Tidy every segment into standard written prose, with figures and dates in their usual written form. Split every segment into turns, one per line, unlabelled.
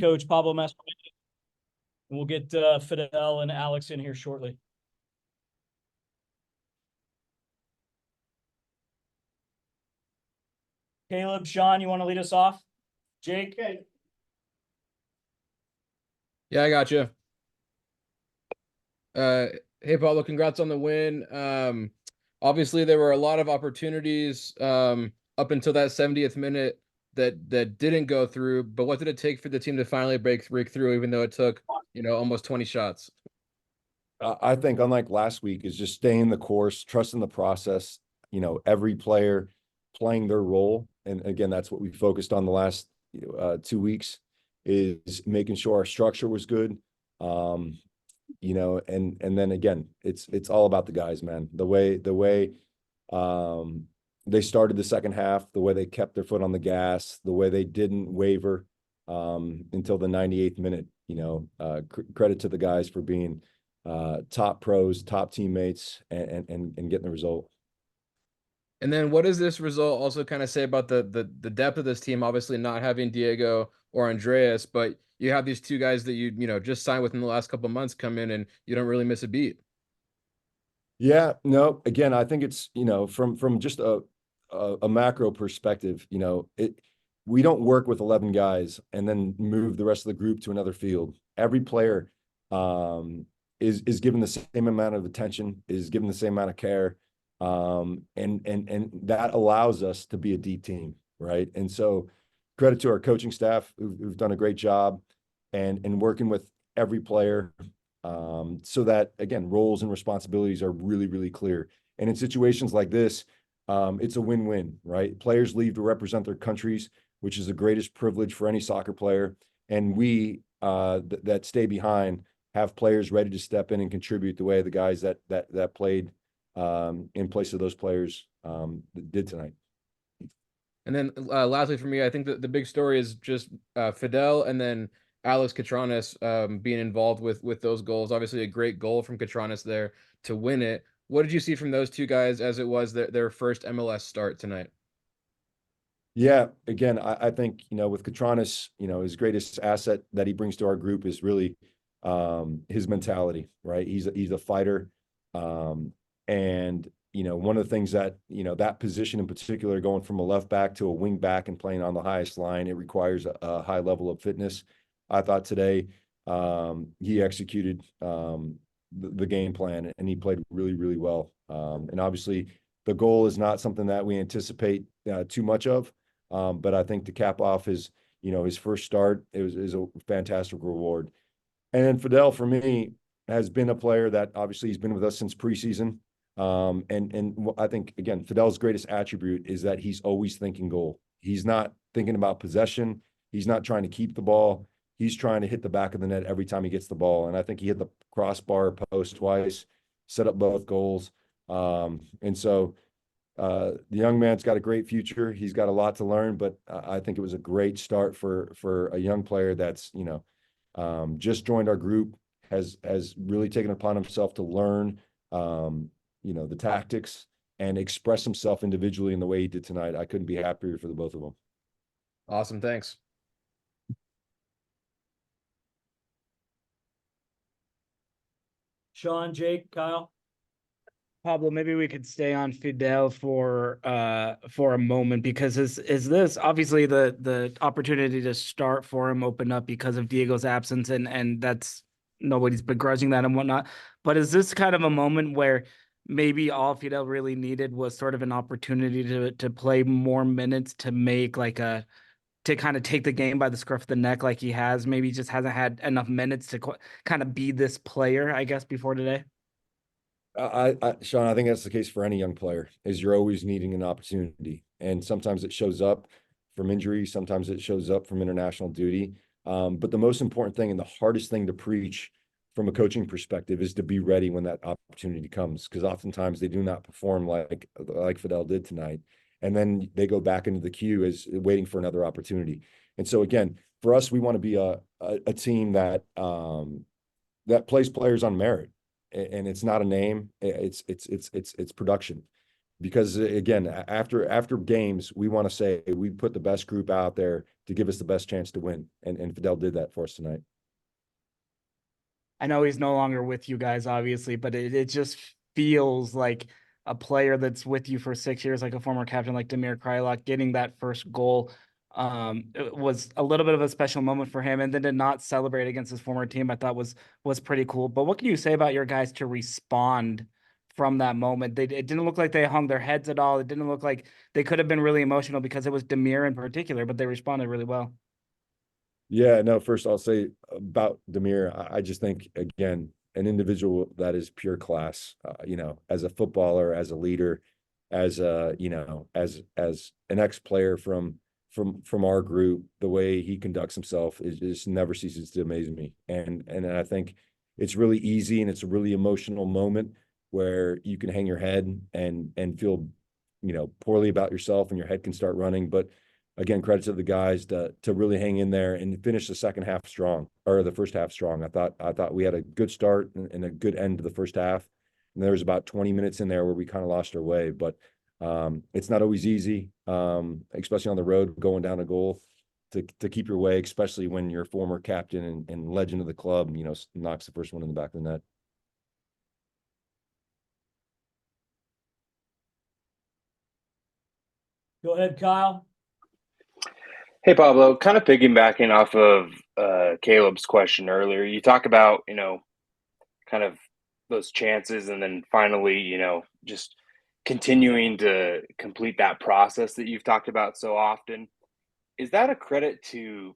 Coach Pablo Mastroeni. And we'll get Fidel and Alex in here shortly. Caleb, Sean, you want to lead us off? Jake?
Yeah, I got you. Hey, Pablo, congrats on the win. Obviously, there were a lot of opportunities up until that 70th minute that didn't go through. But what did it take for the team to finally break through, even though it took, almost 20 shots?
I think, unlike last week, is just staying the course, trusting the process. Every player playing their role, and again, that's what we focused on the last 2 weeks, is making sure our structure was good. And then again, it's all about the guys, man. The way they started the second half, the way they kept their foot on the gas, the way they didn't waver until the 98th minute. Credit to the guys for being top pros, top teammates, and getting the result.
And then what does this result also kind of say about the depth of this team? Obviously not having Diego or Andreas, but you have these two guys that you just signed within the last couple of months come in and you don't really miss a beat.
Yeah, no, again, I think it's, from just a macro perspective, we don't work with 11 guys and then move the rest of the group to another field. Every player is given the same amount of attention, is given the same amount of care. And that allows us to be a deep team, right? And so credit to our coaching staff who've done a great job and working with every player so that, again, roles and responsibilities are really, really clear. And in situations like this, it's a win-win, right? Players leave to represent their countries, which is the greatest privilege for any soccer player. And we that stay behind have players ready to step in and contribute the way the guys that played in place of those players that did tonight.
And then lastly for me, I think that the big story is just Fidel and then Alex Katranis being involved with those goals. Obviously a great goal from Katranis there to win it. What did you see from those two guys as it was their first MLS start tonight?
Yeah, again, I think, with Katranis, his greatest asset that he brings to our group is really his mentality, right? He's a fighter. And one of the things that, that position in particular, going from a left back to a wing back and playing on the highest line, it requires a high level of fitness. I thought today he executed the game plan and he played really, really well. And obviously the goal is not something that we anticipate too much of. But I think to cap off his first start, is a fantastic reward. And then Fidel, for me, has been a player that obviously he's been with us since preseason. And I think, again, Fidel's greatest attribute is that he's always thinking goal. He's not thinking about possession. He's not trying to keep the ball. He's trying to hit the back of the net every time he gets the ball. And I think he hit the crossbar post twice, set up both goals. And so the young man's got a great future. He's got a lot to learn, but I think it was a great start for a young player that's, just joined our group, has really taken upon himself to learn, the tactics and express himself individually in the way he did tonight. I couldn't be happier for the both of them.
Awesome. Thanks.
Sean, Jake, Kyle?
Pablo, maybe we could stay on Fidel for a moment, because is this obviously the opportunity to start for him opened up because of Diego's absence, and that's nobody's begrudging that and whatnot. But is this kind of a moment where maybe all Fidel really needed was sort of an opportunity to play more minutes to make to kind of take the game by the scruff of the neck like he has? Maybe he just hasn't had enough minutes to kind of be this player, I guess, before today.
Sean, I think that's the case for any young player, is you're always needing an opportunity. And sometimes it shows up from injury. Sometimes it shows up from international duty. But the most important thing and the hardest thing to preach from a coaching perspective is to be ready when that opportunity comes. Because oftentimes they do not perform like Fidel did tonight. And then they go back into the queue as waiting for another opportunity. And so again, for us, we want to be a team that plays players on merit. And it's not a name, it's production. because again, after games, we want to say we put the best group out there to give us the best chance to win. And Fidel did that for us tonight.
I know he's no longer with you guys, obviously, but it just feels like a player that's with you for 6 years, like a former captain like Damir Kreilach, getting that first goal. It was a little bit of a special moment for him, and then to not celebrate against his former team, I thought was pretty cool. But what can you say about your guys to respond from that moment? It didn't look like they hung their heads at all. It didn't look like they could have been really emotional because it was Damir in particular, but they responded really well.
Yeah, no, first I'll say about Damir, I just think, again, an individual that is pure class, as a footballer, as a leader, as a, as an ex-player from our group, the way he conducts himself is just never ceases to amaze me. And I think it's really easy, and it's a really emotional moment where you can hang your head and feel, poorly about yourself, and your head can start running. But again, credit to the guys to really hang in there and finish the second half strong, or the first half strong. I thought we had a good start and a good end to the first half. And there was about 20 minutes in there where we kind of lost our way, but it's not always easy, especially on the road, going down a goal to keep your way, especially when your former captain and legend of the club, knocks the first one in the back of the net.
Go ahead, Kyle.
Hey, Pablo, kind of piggybacking off of Caleb's question earlier, you talk about, kind of those chances and then finally, just continuing to complete that process that you've talked about so often. Is that a credit to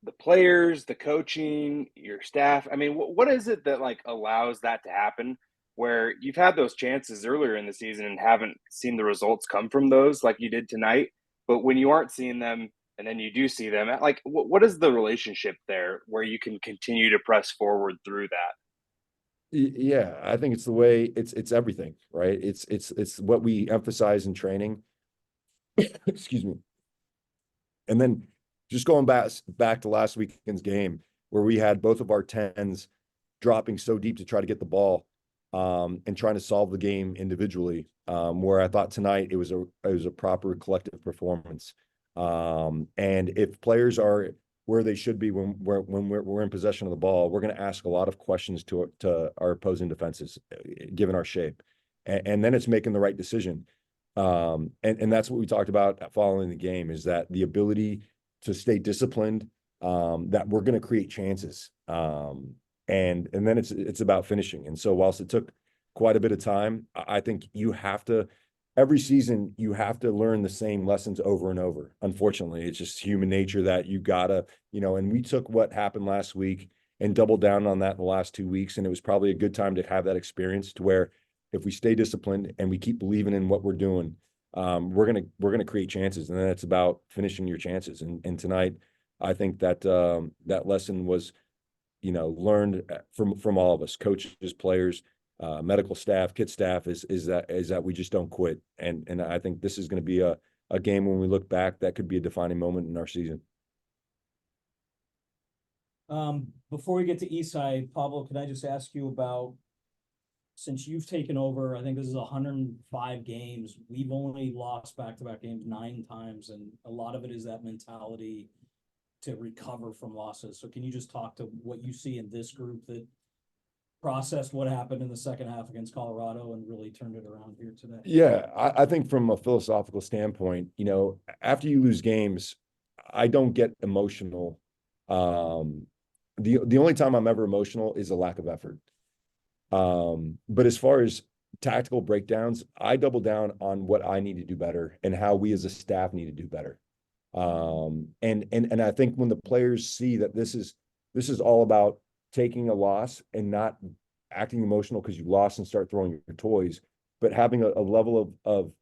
the players, the coaching, your staff? I mean, what is it that like allows that to happen where you've had those chances earlier in the season and haven't seen the results come from those like you did tonight? But when you aren't seeing them and then you do see them, like what is the relationship there where you can continue to press forward through that?
Yeah, I think it's the way it's everything, right? It's what we emphasize in training. Excuse me. And then just going back to last weekend's game where we had both of our tens dropping so deep to try to get the ball, and trying to solve the game individually. Where I thought tonight it was a proper collective performance. And if players are where they should be when we're in possession of the ball, we're going to ask a lot of questions to our opposing defenses, given our shape, and then it's making the right decision. And that's what we talked about following the game, is that the ability to stay disciplined, that we're going to create chances. And then it's about finishing. And so whilst it took quite a bit of time, I think every season you have to learn the same lessons over and over. Unfortunately, it's just human nature that you gotta, and we took what happened last week and doubled down on that in the last 2 weeks. And it was probably a good time to have that experience to where if we stay disciplined and we keep believing in what we're doing, we're gonna create chances. And then it's about finishing your chances. And tonight, I think that that lesson was, learned from all of us, coaches, players, medical staff, kit staff, is that we just don't quit. And I think this is going to be a game when we look back that could be a defining moment in our season.
Before we get to Eastside, Pablo, can I just ask you about, since you've taken over, I think this is 105 games, we've only lost back-to-back games 9 times, and a lot of it is that mentality to recover from losses. So can you just talk to what you see in this group that processed what happened in the second half against Colorado and really turned it around here today?
Yeah, I think from a philosophical standpoint, after you lose games, I don't get emotional. The only time I'm ever emotional is a lack of effort. But as far as tactical breakdowns, I double down on what I need to do better and how we as a staff need to do better. And I think when the players see that this is all about taking a loss and not acting emotional because you lost and start throwing your toys, but having a level of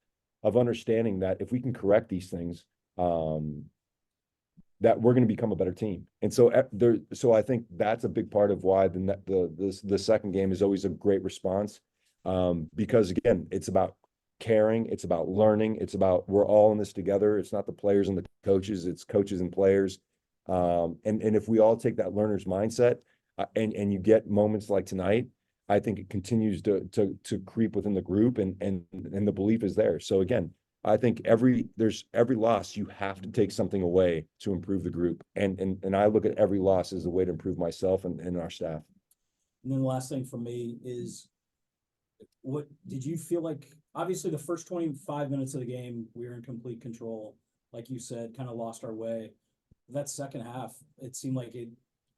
understanding that if we can correct these things, that we're going to become a better team. And so I think that's a big part of why the second game is always a great response, because again, it's about caring, it's about learning, it's about we're all in this together. It's not the players and the coaches, it's coaches and players. And if we all take that learner's mindset, and you get moments like tonight, I think it continues to creep within the group, and the belief is there. So again, I think every loss you have to take something away to improve the group, and I look at every loss as a way to improve myself and our staff.
And then the last thing for me is, what did you feel like? Obviously, the first 25 minutes of the game, we were in complete control. Like you said, kind of lost our way. That second half, it seemed like it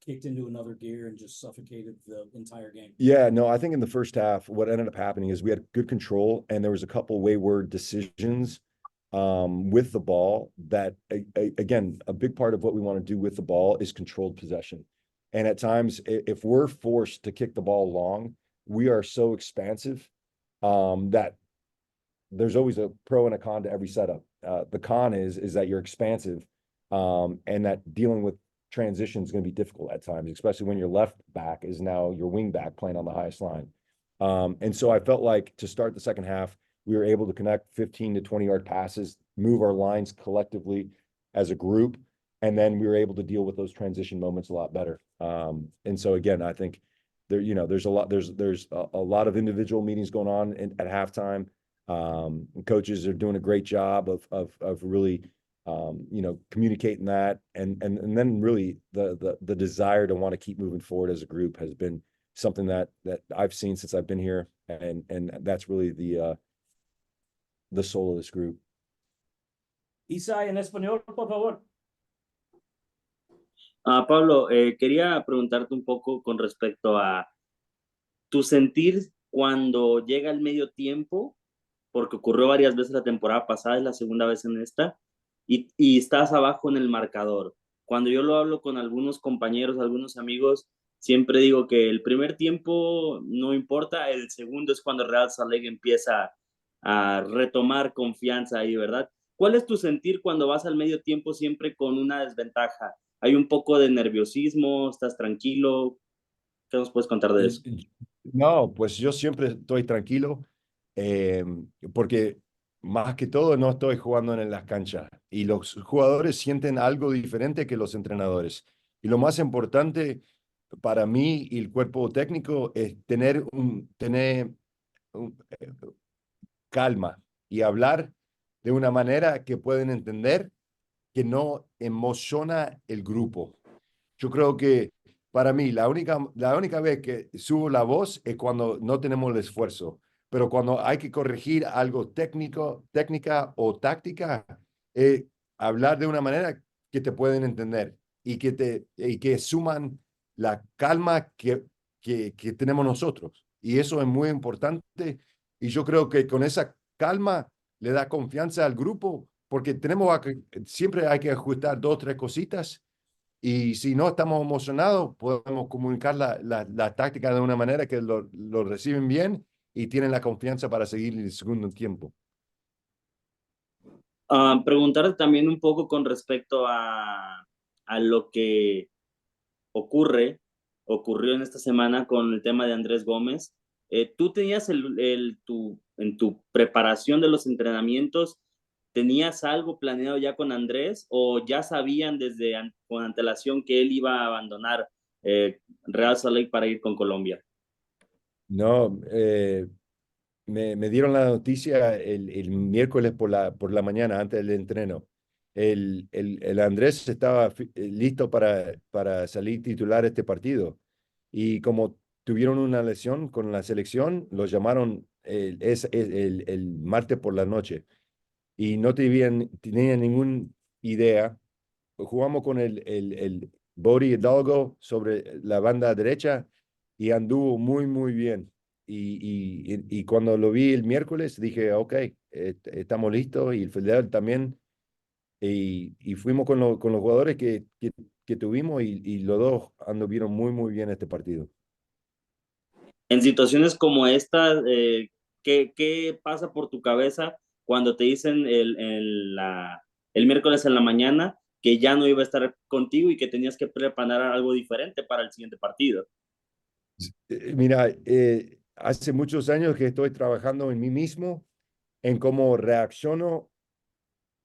kicked into another gear and just suffocated the entire game.
Yeah, no, I think in the first half, what ended up happening is we had good control, and there was a couple wayward decisions with the ball that, again, a big part of what we want to do with the ball is controlled possession. And at times, if we're forced to kick the ball long, we are so expansive that there's always a pro and a con to every setup. The con is that you're expansive, and that dealing with transition is going to be difficult at times, especially when your left back is now your wing back playing on the highest line. And so I felt like to start the second half, we were able to connect 15 to 20-yard passes, move our lines collectively as a group, and then we were able to deal with those transition moments a lot better. And so again, I think there's a lot of individual meetings going on at halftime. Coaches are doing a great job of really communicating that, and then really the desire to want to keep moving forward as a group has been something that I've seen since I've been here, and that's really the soul of this group.
Isai, en español, por favor.
Pablo, quería preguntarte un poco con respecto a tu sentir cuando llega el medio tiempo, porque ocurrió varias veces la temporada pasada, es la segunda vez en esta, y estás abajo en el marcador. Cuando yo lo hablo con algunos compañeros, algunos amigos, siempre digo que el primer tiempo no importa, el segundo es cuando Real Salt Lake empieza a retomar confianza ahí, ¿verdad? ¿Cuál es tu sentir cuando vas al medio tiempo siempre con una desventaja? ¿Hay un poco de nerviosismo? ¿Estás tranquilo? ¿Qué nos puedes contar de eso?
No, pues yo siempre estoy tranquilo, porque más que todo no estoy jugando en las canchas, y los jugadores sienten algo diferente que los entrenadores. Y lo más importante para mí y el cuerpo técnico es tener calma y hablar de una manera que pueden entender, que no emociona el grupo. Yo creo que para mí la única vez que subo la voz es cuando no tenemos el esfuerzo, pero cuando hay que corregir algo técnica o táctica, hablar de una manera que te pueden entender, y que suman la calma que tenemos nosotros. Y eso es muy importante, y yo creo que con esa calma le da confianza al grupo, porque siempre hay que ajustar 2 o 3 cositas, y si no estamos emocionados, podemos comunicar la táctica de una manera que lo reciben bien y tienen la confianza para seguir el segundo tiempo.
Preguntarte también un poco con respecto a lo que ocurrió en esta semana con el tema de Andrés Gómez. ¿Tú tenías en tu preparación de los entrenamientos, tenías algo planeado ya con Andrés, o ya sabían con antelación que él iba a abandonar Real Salt Lake para ir con Colombia?
No, me dieron la noticia el miércoles por la mañana, antes del entreno. El Andrés estaba listo para salir titular este partido. Y como tuvieron una lesión con la selección, lo llamaron el martes por la noche. Y no tenían ninguna idea. Jugamos con el Body Hidalgo sobre la banda derecha, y anduvo muy, muy bien. Y cuando lo vi el miércoles dije, ok, estamos listos, y el Fidel también. Y fuimos con los jugadores que tuvimos, y los dos anduvieron muy, muy bien este partido.
En situaciones como esta, ¿qué pasa por tu cabeza cuando te dicen el miércoles en la mañana que ya no iba a estar contigo y que tenías que preparar algo diferente para el siguiente partido?
Mira, hace muchos años que estoy trabajando en mí mismo, en cómo reacciono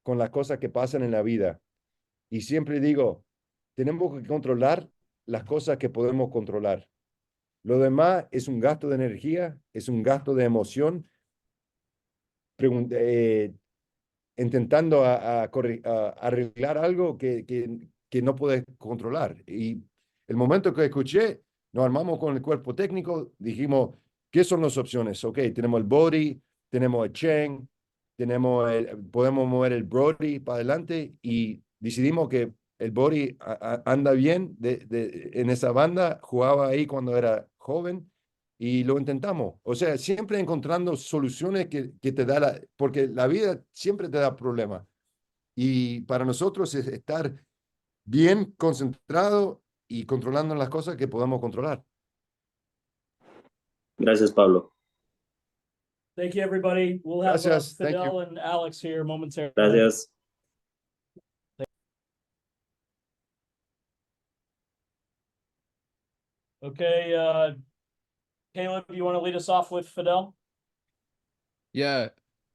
con las cosas que pasan en la vida. Y siempre digo, tenemos que controlar las cosas que podemos controlar. Lo demás es un gasto de energía, es un gasto de emoción, intentando arreglar algo que no puedes controlar. Y el momento que escuché, nos armamos con el cuerpo técnico, dijimos, ¿qué son las opciones? Ok, tenemos el body, tenemos el Cheng, podemos mover el Brody para adelante y decidimos que el body anda bien en esa banda, jugaba ahí cuando era joven y lo intentamos. O sea, siempre encontrando soluciones que te da porque la vida siempre te da problemas. Y para nosotros es estar bien concentrado y controlando las cosas que podemos controlar.
Gracias, Pablo.
Thank you, everybody. We'll have
Gracias. Thank you.
Fidel and Alex here momentarily.
Gracias.
Okay, Caleb, you want to lead us off with Fidel?
Yeah.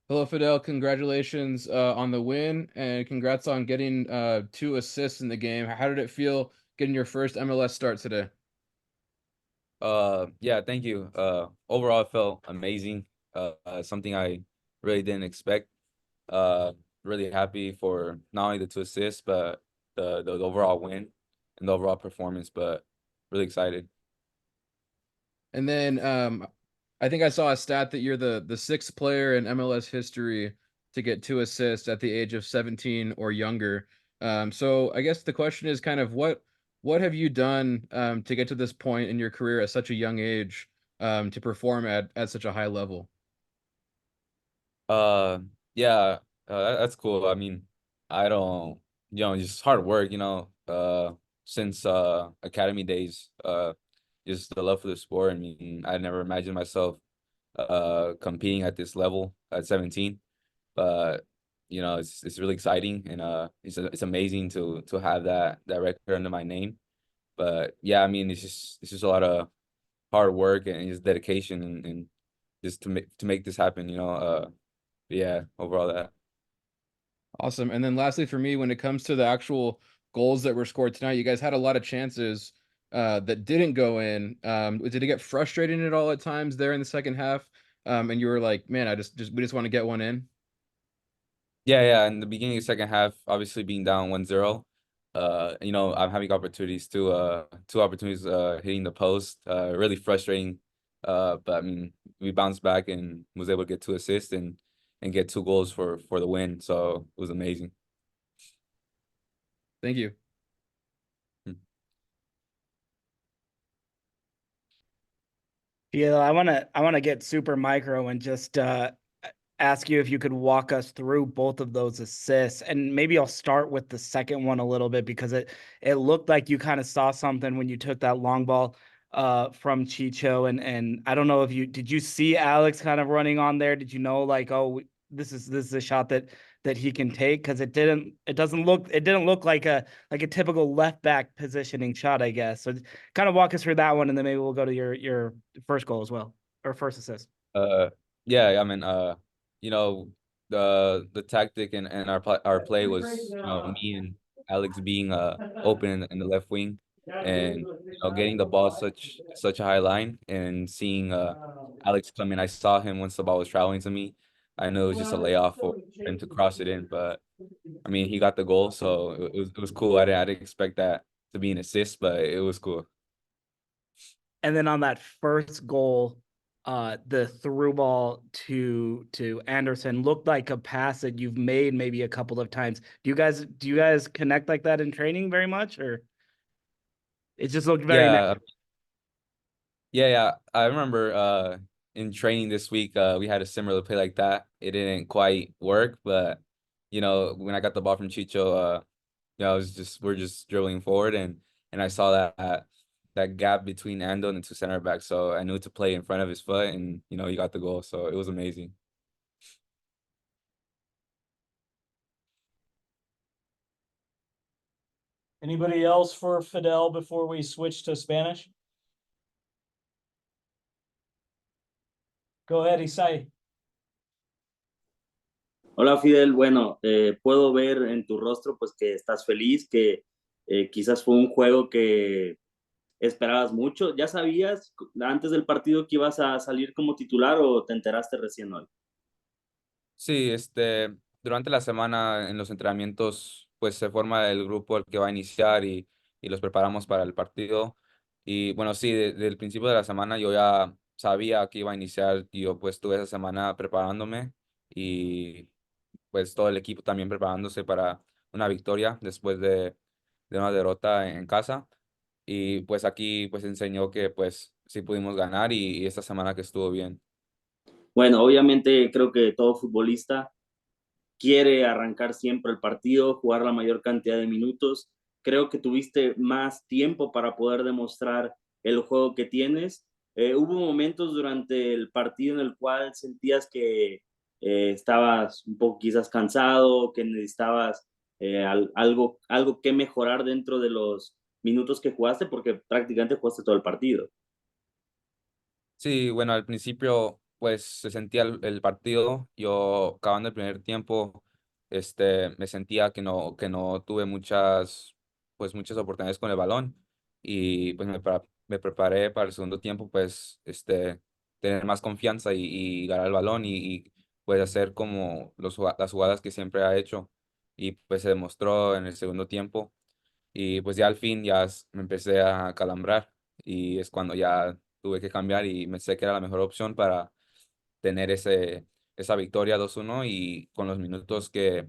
Hello, Fidel. Congratulations on the win, and congrats on getting 2 assists in the game. How did it feel getting your first MLS start today?
Yeah, thank you. Overall, it felt amazing. Something I really didn't expect. Really happy for not only the 2 assists, but the overall win and the overall performance, but really excited.
And then I think I saw a stat that you're the 6th player in MLS history to get 2 assists at the age of 17 or younger. So I guess the question is kind of what have you done to get to this point in your career at such a young age to perform at such a high level?
Yeah, that's cool. I mean, I don't, just hard work, since academy days, just the love for the sport. I mean, I never imagined myself competing at this level at 17, but it's really exciting, and it's amazing to have that record under my name. But yeah, I mean, it's just a lot of hard work and just dedication, and just to make this happen, yeah, overall that.
Awesome. And then lastly for me, when it comes to the actual goals that were scored tonight, you guys had a lot of chances that didn't go in. Did it get frustrating at all at times there in the second half? And you were like, man, we just want to get one in.
Yeah. In the beginning of the second half, obviously being down 1-0, I'm having opportunities to 2 opportunities hitting the post, really frustrating. But I mean, we bounced back and was able to get 2 assists and get 2 goals for the win. So it was amazing.
Thank you.
Yeah, I wanna get super micro and just ask you if you could walk us through both of those assists, and maybe I'll start with the second one a little bit because it looked like you kind of saw something when you took that long ball from Chicho, and I don't know if did you see Alex kind of running on there? Did you know like, oh, this is a shot that he can take? Because it didn't look like a typical left back positioning shot, I guess. So kind of walk us through that one, and then maybe we'll go to your first goal as well, or first assist.
Yeah, I mean, the tactic and our play was, me and Alex being open in the left wing, and getting the ball such a high line, and seeing Alex come in. I saw him once the ball was traveling to me. I know it was just a layoff for him to cross it in, but I mean, he got the goal, so it was cool. I didn't expect that to be an assist, but it was cool.
And then on that first goal, the through ball to Anderson looked like a pass that you've made maybe a couple of times. Do you guys connect like that in training very much, or it just looked very
Yeah, yeah. I remember in training this week, we had a similar play like that. It didn't quite work, but when I got the ball from Chicho, we're just dribbling forward, and I saw that gap between Ando and the 2 center backs, so I knew to play in front of his foot, and he got the goal, so it was amazing.
Anybody else for Fidel before we switch to Spanish? Go ahead, Isai.
Hola Fidel, bueno, puedo ver en tu rostro pues que estás feliz, que quizás fue un juego que ¿Esperabas mucho? ¿Ya sabías antes del partido que ibas a salir como titular o te enteraste recién hoy?
Sí, durante la semana en los entrenamientos, pues se forma el grupo el que va a iniciar y los preparamos para el partido. Y bueno, sí, desde el principio de la semana yo ya sabía que iba a iniciar y yo pues tuve esa semana preparándome y pues todo el equipo también preparándose para una victoria después de una derrota en casa. Y pues aquí pues enseñó que pues sí pudimos ganar y esta semana que estuvo bien.
Bueno, obviamente creo que todo futbolista quiere arrancar siempre el partido, jugar la mayor cantidad de minutos. Creo que tuviste más tiempo para poder demostrar el juego que tienes. Hubo momentos durante el partido en el cual sentías que estabas un poco quizás cansado, que necesitabas algo que mejorar dentro de los minutos que jugaste, porque prácticamente jugaste todo el partido.
Sí, bueno, al principio pues se sentía el partido. Yo acabando el primer tiempo, me sentía que no tuve muchas oportunidades con el balón y pues me preparé para el segundo tiempo, pues, tener más confianza y ganar el balón pues hacer como las jugadas que siempre ha hecho y pues se demostró en el segundo tiempo y pues ya al fin me empecé a calambrar y es cuando ya tuve que cambiar y me sé que era la mejor opción para tener esa victoria 2-1 y con los minutos que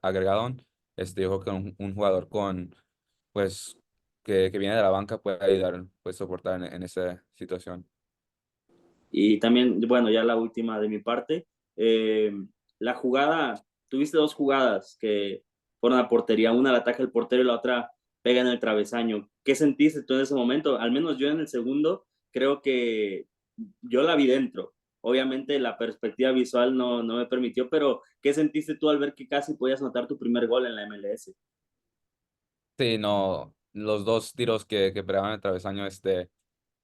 agregaron, yo creo que un jugador pues, que viene de la banca puede ayudar, puede soportar en esa situación.
Y también, bueno, ya la última de mi parte, eh, la jugada, tuviste dos jugadas que fueron a portería, una la ataca el portero y la otra pega en el travesaño. ¿Qué sentiste tú en ese momento? Al menos yo en el segundo, creo que yo la vi dentro. Obviamente la perspectiva visual no me permitió, pero ¿qué sentiste tú al ver que casi podías anotar tu primer gol en la MLS?
Sí, no, los dos tiros que pegaban el travesaño,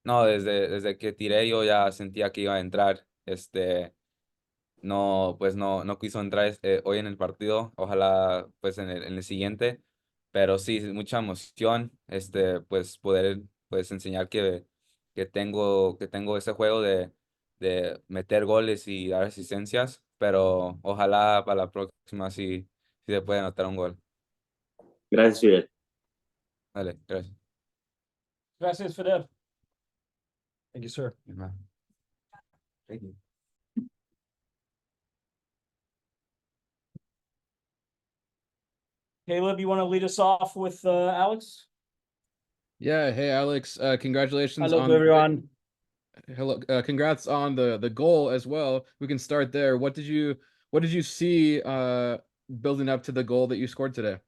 no, desde que tiré yo ya sentía que iba a entrar, no, pues no quiso entrar hoy en el partido, ojalá pues en el siguiente, pero sí, mucha emoción, pues poder pues enseñar que tengo ese juego de meter goles y dar asistencias, pero ojalá para la próxima sí se puede anotar un gol.
Gracias, Fidel.
Dale, gracias.
Gracias, Fidel. Thank you, sir.
Thank you.
Caleb, you want to lead us off with Alex?
Yeah, hey Alex, congratulations
Hello
on
to everyone.
hello, congrats on the goal as well. We can start there. What did you see building up to the goal that you scored today?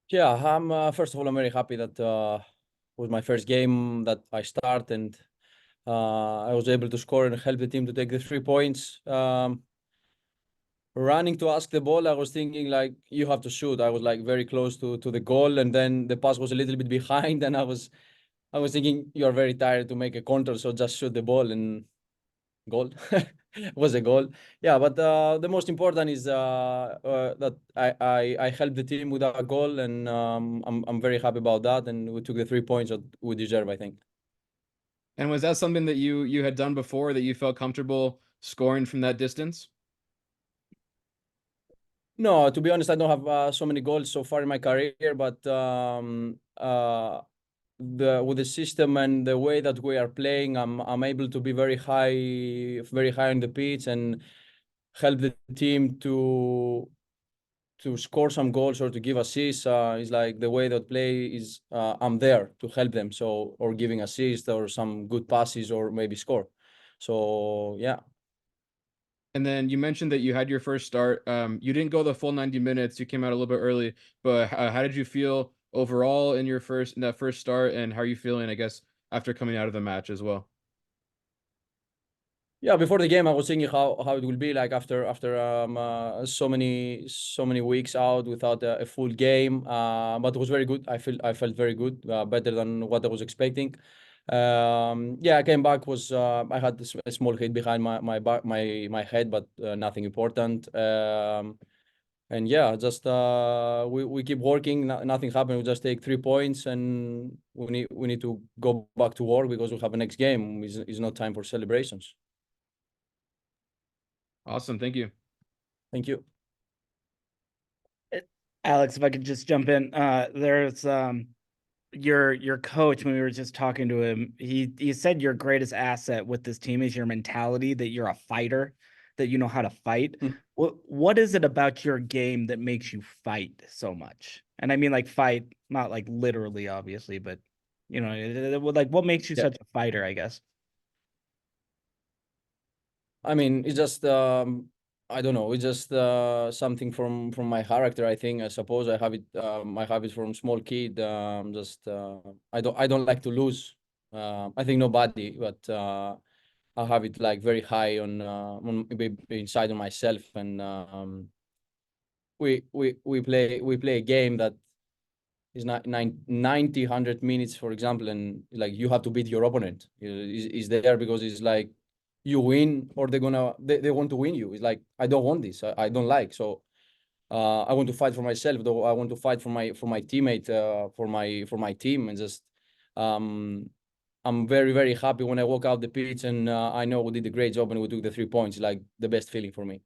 Yeah, I'm first of all, I'm very happy that was my first game that I start and I was able to score and help the team to take the 3 points. Running to ask the ball, I was thinking like you have to shoot. I was like very close to the goal, and then the pass was a little bit behind, and I was thinking you're very tired to make a counter, so just shoot the ball and goal. Was a goal. Yeah, but the most important is that I helped the team with a goal, and I'm very happy about that. And we took the 3 points that we deserve, I think.
And was that something that you had done before that you felt comfortable scoring from that distance?
No, to be honest, I don't have so many goals so far in my career, but with the system and the way that we are playing, I'm able to be very high on the pitch and help the team to score some goals or to give assists. Is like the way that play is. I'm there to help them, so or giving assists or some good passes or maybe score. So yeah.
And then you mentioned that you had your first start. You didn't go the full 90 minutes. You came out a little bit early, but how did you feel overall in that first start, and how are you feeling, I guess, after coming out of the match as well?
Yeah, before the game, I was thinking how it will be like after so many weeks out without a full game. But it was very good. I felt very good, better than what I was expecting. Yeah, I came back was I had a small hit behind my head, but nothing important. and yeah, just we keep working. Nothing happened. We just take 3 points, and we need to go back to work because we have a next game. It's not time for celebrations.
Awesome. Thank you.
Thank you.
Alex, if I could just jump in, there's your coach, when we were just talking to him, he said your greatest asset with this team is your mentality, that you're a fighter, that you know how to fight. What is it about your game that makes you fight so much? And I mean, like, fight, not like literally, obviously, but you know, like, what makes you
Yeah.
such a fighter, I guess?
I mean, it's just I don't know. It's just something from my character. I think. I suppose I have it. I have it from small kid. Just I don't like to lose. I think nobody, but I have it like very high on inside of myself. And we play a game that is not 90 100 minutes, for example, and like you have to beat your opponent. Is there because it's like you win or they want to win you. It's like I don't want this. I don't like. So I want to fight for myself, though. I want to fight for my teammate, for my team, and just I'm very, very happy when I walk out the pitch and I know we did a great job and we took the 3 points. Like the best feeling for me.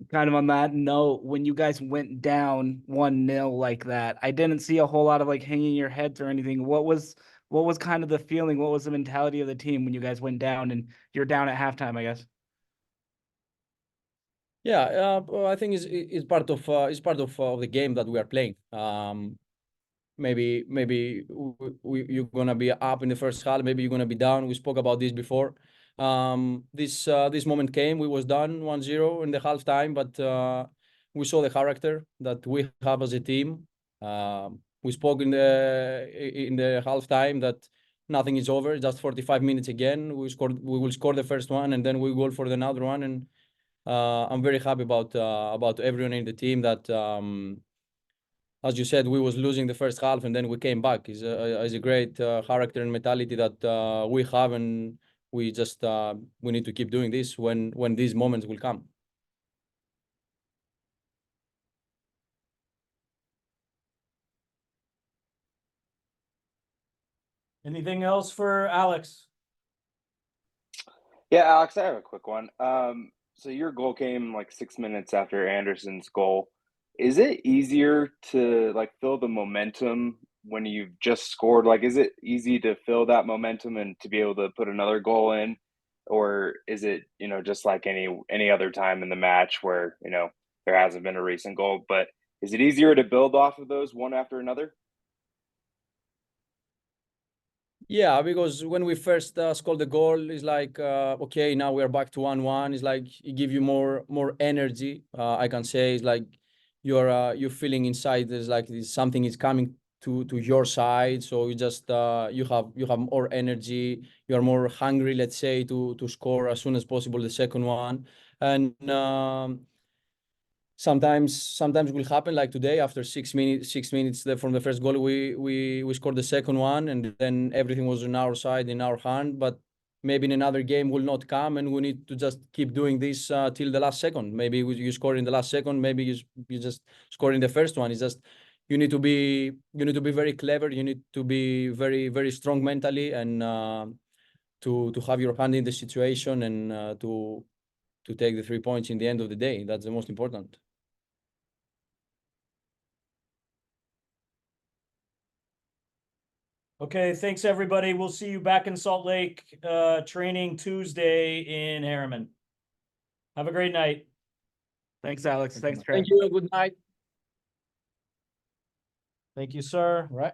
Kind of on that note, when you guys went down 1-0 like that, I didn't see a whole lot of like hanging your heads or anything. What was kind of the feeling? What was the mentality of the team when you guys went down and you're down at halftime, I guess?
Yeah, well, I think it's part of the game that we are playing. Maybe you're gonna be up in the first half. Maybe you're gonna be down. We spoke about this before. This moment came. We was down 1-0 in the halftime, but we saw the character that we have as a team. We spoke in the halftime that nothing is over. Just 45 minutes again. We will score the first one, and then we go for another one. And I'm very happy about everyone in the team that. As you said, we was losing the first half and then we came back. Is a great character and mentality that we have, and we just we need to keep doing this when these moments will come.
Anything else for Alex?
Yeah, Alex, I have a quick one. So your goal came like 6 minutes after Anderson's goal. Is it easier to like feel the momentum when you've just scored? Like, is it easy to feel that momentum and to be able to put another goal in? Or is it, just like any other time in the match where, there hasn't been a recent goal, but is it easier to build off of those one after another?
Yeah, because when we first scored the goal, it's like okay, now we are back to 1-1. It's like it give you more energy. I can say it's like you're feeling inside. There's like something is coming to your side, so you just you have more energy. You are more hungry, let's say, to score as soon as possible the second one. And sometimes will happen like today after 6 minutes from the first goal we scored the second one, and then everything was on our side, in our hand. But maybe in another game will not come, and we need to just keep doing this till the last second. Maybe you score in the last second, maybe you just score in the first one. It's just you need to be very clever. You need to be very, very strong mentally, and to have your hand in the situation, and to take the 3 points in the end of the day. That's the most important.
Okay, thanks everybody. We'll see you back in Salt Lake, training Tuesday in Harriman. Have a great night.
Thanks, Alex. Thanks, Trey.
Thank you. Good night.
Thank you, sir.
All right.